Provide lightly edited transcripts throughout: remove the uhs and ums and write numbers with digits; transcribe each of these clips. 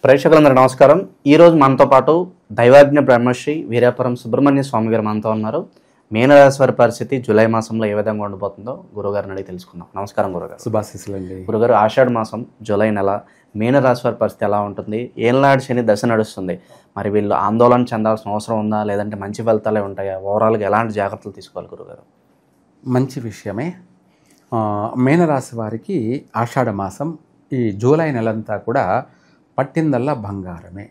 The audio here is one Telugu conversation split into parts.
ప్రేక్షకులందరూ నమస్కారం. ఈరోజు మనతో పాటు దైవాజ్ఞ బ్రహ్మశ్రీ వీరాపురం సుబ్రహ్మణ్య స్వామి గారు మనతో ఉన్నారు. మీనరాశి వారి పరిస్థితి జూలై మాసంలో ఏ విధంగా ఉండబోతుందో గురుగారిని అడిగి తెలుసుకుందాం. నమస్కారం గురుగారు. శుభాశీస్సులండి. గురుగారు, ఆషాఢ మాసం జూలై నెల మీనరాశి వారి పరిస్థితి ఎలా ఉంటుంది? ఏళ్ళనాడు శని దశ నడుస్తుంది. మరి వీళ్ళు ఆందోళన చెందాల్సిన అవసరం ఉందా, లేదంటే మంచి ఫలితాలే ఉంటాయా? ఓవరాల్గా ఎలాంటి జాగ్రత్తలు తీసుకోవాలి గురుగారు? మంచి విషయమే. మీనరాశి వారికి ఆషాఢ మాసం ఈ జూలై నెలంతా కూడా పట్టిందల్లా బంగారమే.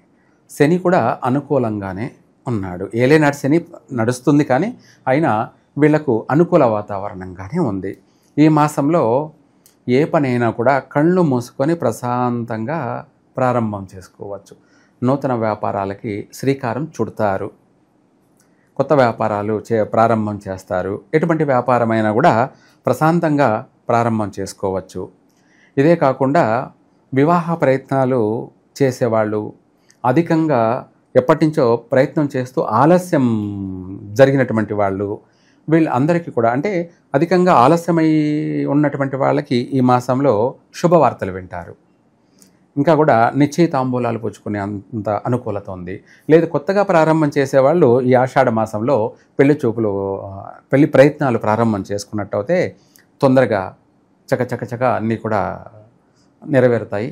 శని కూడా అనుకూలంగానే ఉన్నాడు. ఏలేనాడు శని నడుస్తుంది, కానీ అయినా వీళ్లకు అనుకూల వాతావరణంగానే ఉంది. ఈ మాసంలో ఏ పనైనా కూడా కళ్ళు మూసుకొని ప్రశాంతంగా ప్రారంభం చేసుకోవచ్చు. నూతన వ్యాపారాలకి శ్రీకారం చుడతారు, కొత్త వ్యాపారాలు ప్రారంభం చేస్తారు. ఎటువంటి వ్యాపారమైనా కూడా ప్రశాంతంగా ప్రారంభం చేసుకోవచ్చు. ఇదే కాకుండా వివాహ ప్రయత్నాలు చేసేవాళ్ళు, అధికంగా ఎప్పటి నుంచో ప్రయత్నం చేస్తూ ఆలస్యం జరిగినటువంటి వాళ్ళు, వీళ్ళందరికీ కూడా అంటే అధికంగా ఆలస్యమై ఉన్నటువంటి వాళ్ళకి ఈ మాసంలో శుభవార్తలు వింటారు. ఇంకా కూడా నిశ్చయితాంబూలాలు పుచ్చుకునే అంత అనుకూలత ఉంది. లేదు కొత్తగా ప్రారంభం చేసేవాళ్ళు ఈ ఆషాఢ మాసంలో పెళ్లి ప్రయత్నాలు ప్రారంభం చేసుకున్నట్టయితే తొందరగా చక అన్నీ కూడా నెరవేరుతాయి.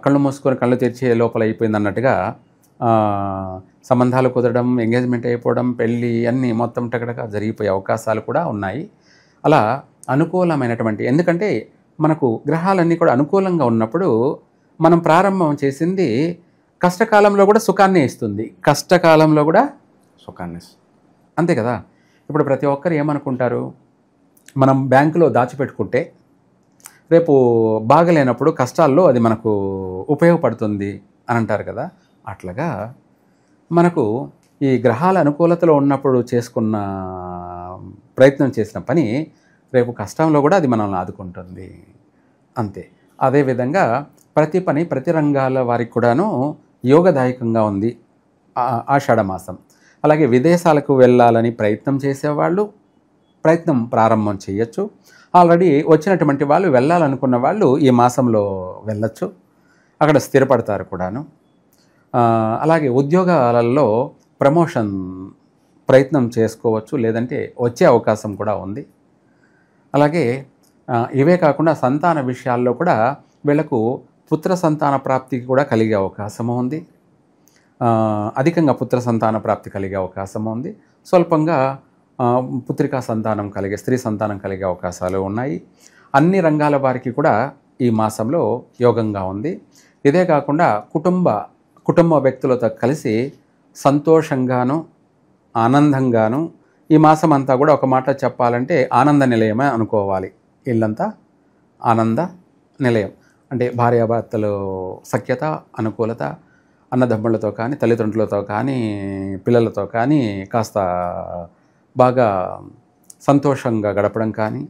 కళ్ళు మూసుకొని కళ్ళు తెరిచే లోపల అయిపోయింది అన్నట్టుగా సంబంధాలు కుదరడం, ఎంగేజ్మెంట్ అయిపోవడం, పెళ్ళి అన్నీ మొత్తం టకటగా జరిగిపోయే అవకాశాలు కూడా ఉన్నాయి. అలా అనుకూలమైనటువంటి, ఎందుకంటే మనకు గ్రహాలన్నీ కూడా అనుకూలంగా ఉన్నప్పుడు మనం ప్రారంభం చేసింది కష్టకాలంలో కూడా సుఖాన్ని ఇస్తుంది, కష్టకాలంలో కూడా సుఖాన్ని. అంతే కదా. ఇప్పుడు ప్రతి ఒక్కరు ఏమనుకుంటారు, మనం బ్యాంకులో దాచిపెట్టుకుంటే రేపు బాగలేనప్పుడు కష్టాల్లో అది మనకు ఉపయోగపడుతుంది అని అంటారు కదా. అట్లాగా మనకు ఈ గ్రహాల అనుకూలతలో ఉన్నప్పుడు చేసుకున్న ప్రయత్నం చేసిన పని రేపు కష్టంలో కూడా అది మనల్ని ఆదుకుంటుంది. అంతే. అదేవిధంగా ప్రతి పని ప్రతి రంగాల వారికి కూడాను యోగదాయకంగా ఉంది ఆషాఢ మాసం. అలాగే విదేశాలకు వెళ్ళాలని ప్రయత్నం చేసేవాళ్ళు ప్రయత్నం ప్రారంభం చేయొచ్చు. ఆల్రెడీ వచ్చినటువంటి వాళ్ళు, వెళ్ళాలనుకున్న వాళ్ళు ఈ మాసంలో వెళ్ళచ్చు, అక్కడ స్థిరపడతారు కూడాను. అలాగే ఉద్యోగాలలో ప్రమోషన్ ప్రయత్నం చేసుకోవచ్చు, లేదంటే వచ్చే అవకాశం కూడా ఉంది. అలాగే ఇవే కాకుండా సంతాన విషయాల్లో కూడా వీళ్లకు పుత్ర సంతాన ప్రాప్తికి కూడా కలిగే అవకాశము ఉంది. అధికంగా పుత్ర సంతాన ప్రాప్తి కలిగే అవకాశం ఉంది. స్వల్పంగా పుత్రికా సంతానం కలిగే, స్త్రీ సంతానం కలిగే అవకాశాలు ఉన్నాయి. అన్ని రంగాల వారికి కూడా ఈ మాసంలో యోగంగా ఉంది. ఇదే కాకుండా కుటుంబ వ్యక్తులతో కలిసి సంతోషంగాను ఆనందంగాను ఈ మాసం అంతా కూడా ఒక మాట చెప్పాలంటే ఆనంద నిలయమే అనుకోవాలి. ఇల్లంతా ఆనంద నిలయం అంటే భార్యాభర్తలు సఖ్యత, అనుకూలత, అన్నదమ్ములతో కానీ, తల్లిదండ్రులతో కానీ, పిల్లలతో కానీ కాస్త బాగా సంతోషంగా గడపడం కానీ,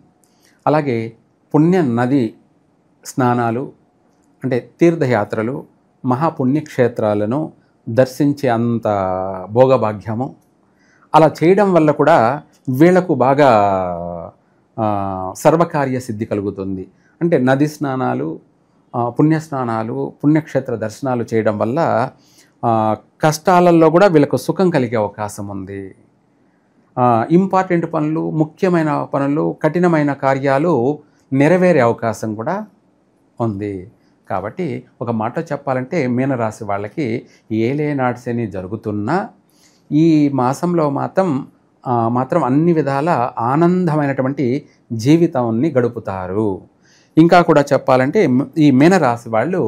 అలాగే పుణ్య నది స్నానాలు అంటే తీర్థయాత్రలు, మహాపుణ్యక్షేత్రాలను దర్శించే అంత భోగభాగ్యము అలా చేయడం వల్ల కూడా వీళ్లకు బాగా సర్వకార్య సిద్ధి కలుగుతుంది. అంటే నది స్నానాలు, పుణ్యస్నానాలు, పుణ్యక్షేత్ర దర్శనాలు చేయడం వల్ల కష్టాలలో కూడా వీళ్ళకు సుఖం కలిగే అవకాశం ఉంది. ఇంపార్టెంట్ పనులు, ముఖ్యమైన పనులు, కఠినమైన కార్యాలు నెరవేరే అవకాశం కూడా ఉంది. కాబట్టి ఒక మాట చెప్పాలంటే మీనరాశి వాళ్ళకి ఏలేనాడు శని జరుగుతున్నా ఈ మాసంలో మాత్రం అన్ని విధాల ఆనందమైనటువంటి జీవితాన్ని గడుపుతారు. ఇంకా కూడా చెప్పాలంటే ఈ మీనరాశి వాళ్ళు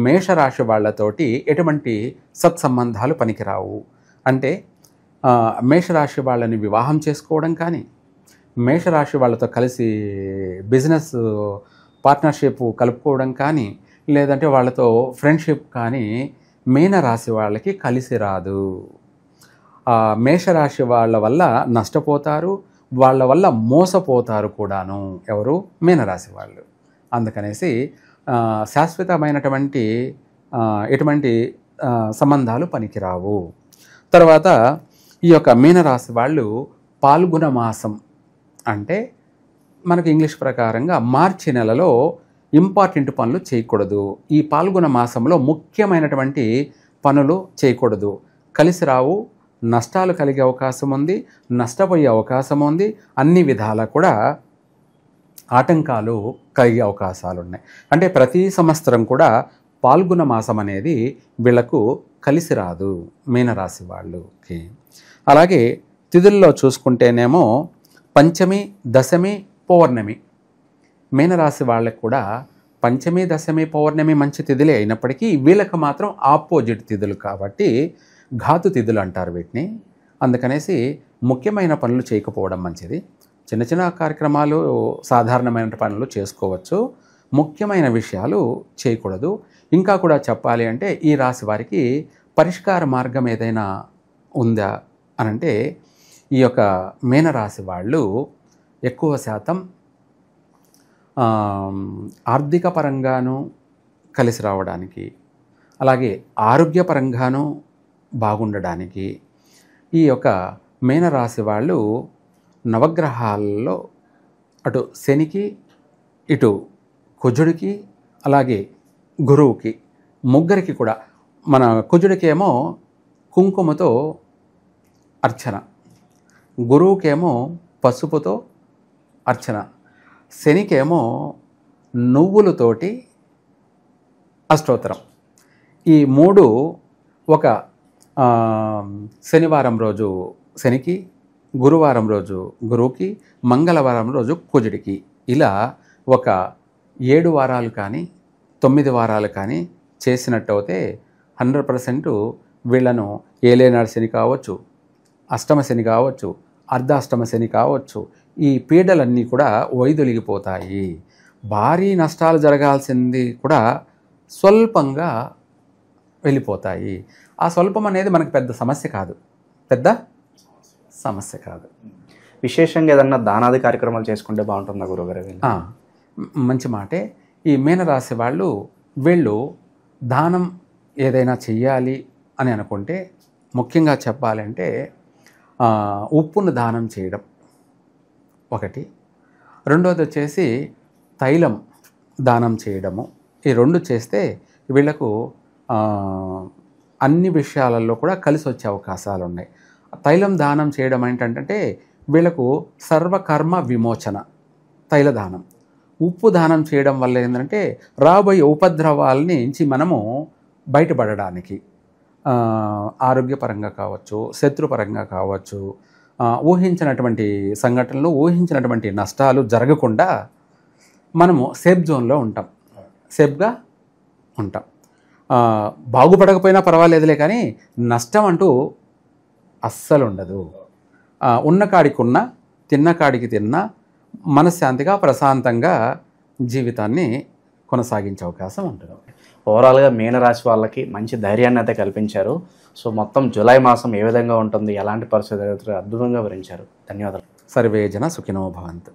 మేషరాశి వాళ్ళతోటి ఎటువంటి సత్సంబంధాలు పనికిరావు. అంటే మేషరాశి వాళ్ళని వివాహం చేసుకోవడం కానీ, మేషరాశి వాళ్ళతో కలిసి బిజినెస్ పార్ట్నర్షిప్ కలుపుకోవడం కానీ, లేదంటే వాళ్ళతో ఫ్రెండ్షిప్ కానీ మీనరాశి వాళ్ళకి కలిసి రాదు. మేషరాశి వాళ్ళ వల్ల నష్టపోతారు, వాళ్ళ వల్ల మోసపోతారు కూడాను. ఎవరు? మీనరాశి వాళ్ళు. అందుకనేసి శాశ్వతమైనటువంటి ఎటువంటి సంబంధాలు పనికిరావు. తర్వాత ఈ యొక్క మీనరాశి వాళ్ళు పాల్గొన మాసం అంటే మనకు ఇంగ్లీష్ ప్రకారంగా మార్చి నెలలో ఇంపార్టెంట్ పనులు చేయకూడదు. ఈ పాల్గొన మాసంలో ముఖ్యమైనటువంటి పనులు చేయకూడదు. కలిసి రావు, నష్టాలు కలిగే అవకాశం ఉంది, నష్టపోయే అవకాశం ఉంది, అన్ని విధాలా కూడా ఆటంకాలు కలిగే అవకాశాలు ఉన్నాయి. అంటే ప్రతి సంవత్సరం కూడా పాల్గొన మాసం అనేది వీళ్లకు కలిసి రాదు మీనరాశి వాళ్ళకి. అలాగే తిథుల్లో చూసుకుంటేనేమో పంచమి, దశమి, పౌర్ణమి మీనరాశి వాళ్ళకి కూడా పంచమి, దశమి, పౌర్ణమి మంచి తిథులే అయినప్పటికీ వీళ్ళకి మాత్రం ఆపోజిట్ తిథులు కాబట్టి ఘాతు తిథులు అంటారు వీటిని. అందుకనేసి ముఖ్యమైన పనులు చేయకపోవడం మంచిది. చిన్న చిన్న కార్యక్రమాలు, సాధారణమైన పనులు చేసుకోవచ్చు, ముఖ్యమైన విషయాలు చేయకూడదు. ఇంకా కూడా చెప్పాలి అంటే ఈ రాశి వారికి పరిష్కార మార్గం ఏదైనా ఉందా అనంటే ఈ యొక్క మీనరాశి వాళ్ళు ఎక్కువ శాతం ఆర్థిక పరంగాను కలిసి రావడానికి, అలాగే ఆరోగ్యపరంగాను బాగుండడానికి ఈ యొక్క మీనరాశి వాళ్ళు నవగ్రహాల్లో అటు శనికి, ఇటు కుజుడికి, అలాగే గురువుకి, ముగ్గురికి కూడా, మన కుజుడికేమో కుంకుమతో అర్చన, గురువుకేమో పసుపుతో అర్చన, శనికేమో నువ్వులతోటి అష్టోత్తరం. ఈ మూడు ఒక శనివారం రోజు శనికి, గురువారం రోజు గురువుకి, మంగళవారం రోజు కుజుడికి, ఇలా ఒక 7 వారాలు కానీ 9 వారాలు కానీ చేసినట్టయితే 100% వీళ్ళను ఏలేనాడు శని కావచ్చు, అష్టమ శని కావచ్చు, అర్ధాష్టమ శని కావచ్చు, ఈ పీడలన్నీ కూడా వైదొలిగిపోతాయి. భారీ నష్టాలు జరగాల్సింది కూడా స్వల్పంగా వెళ్ళిపోతాయి. ఆ స్వల్పం అనేది మనకు పెద్ద సమస్య కాదు, పెద్ద సమస్య కాదు. విశేషంగా ఏదన్నా దానాది కార్యక్రమాలు చేసుకుంటే బాగుంటుందా గురుగారు? మంచి మాటే. ఈ మీనరాశి వీళ్ళు దానం ఏదైనా చెయ్యాలి అని అనుకుంటే ముఖ్యంగా చెప్పాలంటే ఉప్పును దానం చేయడం ఒకటి, రెండోది వచ్చేసి తైలం దానం చేయడము. ఈ రెండు చేస్తే వీళ్లకు అన్ని విషయాలలో కూడా కలిసి వచ్చే అవకాశాలు ఉన్నాయి. తైలం దానం చేయడం ఏంటంటే వీళ్లకు సర్వకర్మ విమోచన తైల దానం. ఉప్పు దానం చేయడం వల్ల ఏంటంటే రాబోయే ఉపద్రవాల నుంచి మనము బయటపడడానికి, ఆరోగ్యపరంగా కావచ్చు, శత్రుపరంగా కావచ్చు, ఊహించినటువంటి సంఘటనలు, ఊహించినటువంటి నష్టాలు జరగకుండా మనము సేఫ్ జోన్లో ఉంటాం, సేఫ్గా ఉంటాం. బాగుపడకపోయినా పర్వాలేదులే, కానీ నష్టం అంటూ అస్సలు ఉండదు. ఉన్న కాడికి ఉన్న, తిన్న కాడికి తిన్న, మనశ్శాంతిగా ప్రశాంతంగా జీవితాన్ని కొనసాగించే అవకాశం ఉంటుంది. ఓవరాల్గా మీనరాశి వాళ్ళకి మంచి ధైర్యాన్ని అయితే కల్పించారు. సో మొత్తం జూలై మాసం ఏ విధంగా ఉంటుంది, ఎలాంటి పరిస్థితులు అద్భుతంగా వివరించారు. ధన్యవాదాలు. సర్వే జన సుఖినో భవంతు.